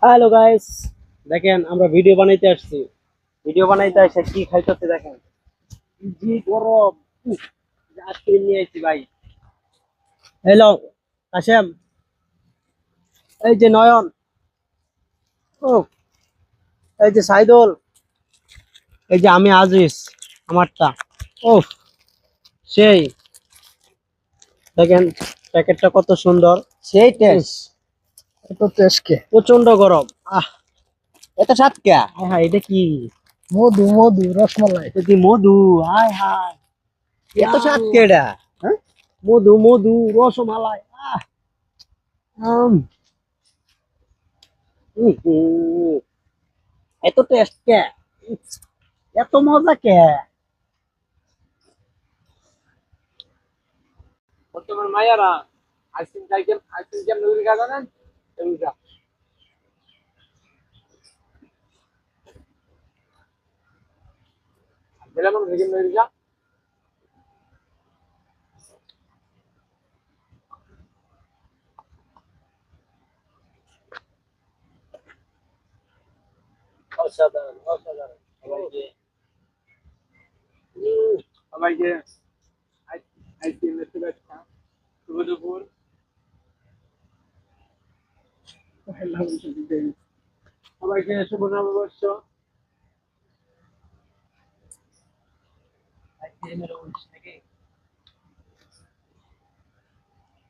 Hello guys, দেখেন আমরা video বানাইতে আসছি। ভিডিও বানাইতে এসে কি খাইতেছে দেখেন, জি গরম। আইসক্রিম নিয়ে আসছি ভাই। হ্যালো কাশেম, এই যে নয়ন, ও এই যে সাইদুল, এই যে আমি আজিজ, আমারটা। ও সেই দেখেন প্যাকেটটা কত সুন্দর, সেই টেস্ট এত টেস্ট কে প্রচন্ড গরম। এত স্বাদ কে হ্যাঁ হ্যাঁ, এটা কি? মধু মধু রসমালাই এটা কি মধু? হায় হায়, এত স্বাদ কে এটা হ্যাঁ মধু মধু রসমালাই। উম, হুম, এত টেস্ট কে, এত মজা কে? বর্তমান মায়ারা আইসক্রিম খাইছেন, আইসক্রিম কেমন উইল খা জানেন? উইলকা দিলাম না কেমন উইলকা। অসাধারণ অসাধারণ। সবাইকে আইসক্রিমের শুভেচ্ছা, শুভ দুপুর। সবাইকে শুভ নববর্ষ। আইসক্রিমের অনুষ্ঠান নাকি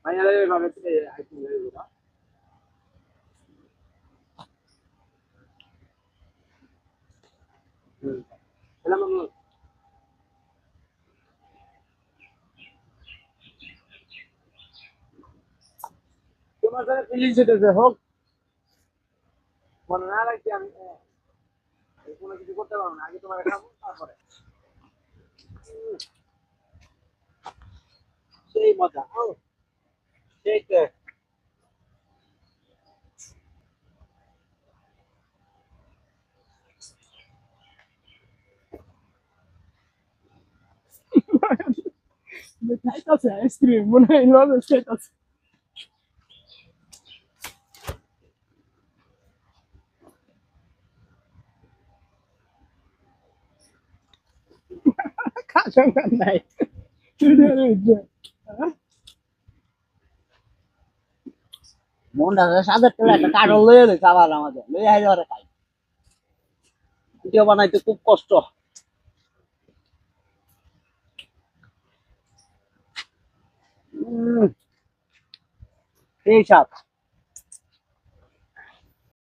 মায়ারা এভাবে আইসক্রিম দেবো। দিলাম না। তোমার সাথে ফিলিংস হইতেছে হোক, মনে না রাখছি আমি কোনো কিছু করতে পারবো না, আগে তোমার খাবো তারপরে। সেই মজা, সেই টেস্ট। খাইতাছে আইসক্রিম মনে হয় লজেন্স খাইতাছে খাসন নাই মনটা সাদের তেলে একটা কাঠল লয়ে লইছে আবার আমাদের লয়ে আইলে ওরা খাই ভিডিও বানাইতে খুব কষ্ট। এই স্বাদ।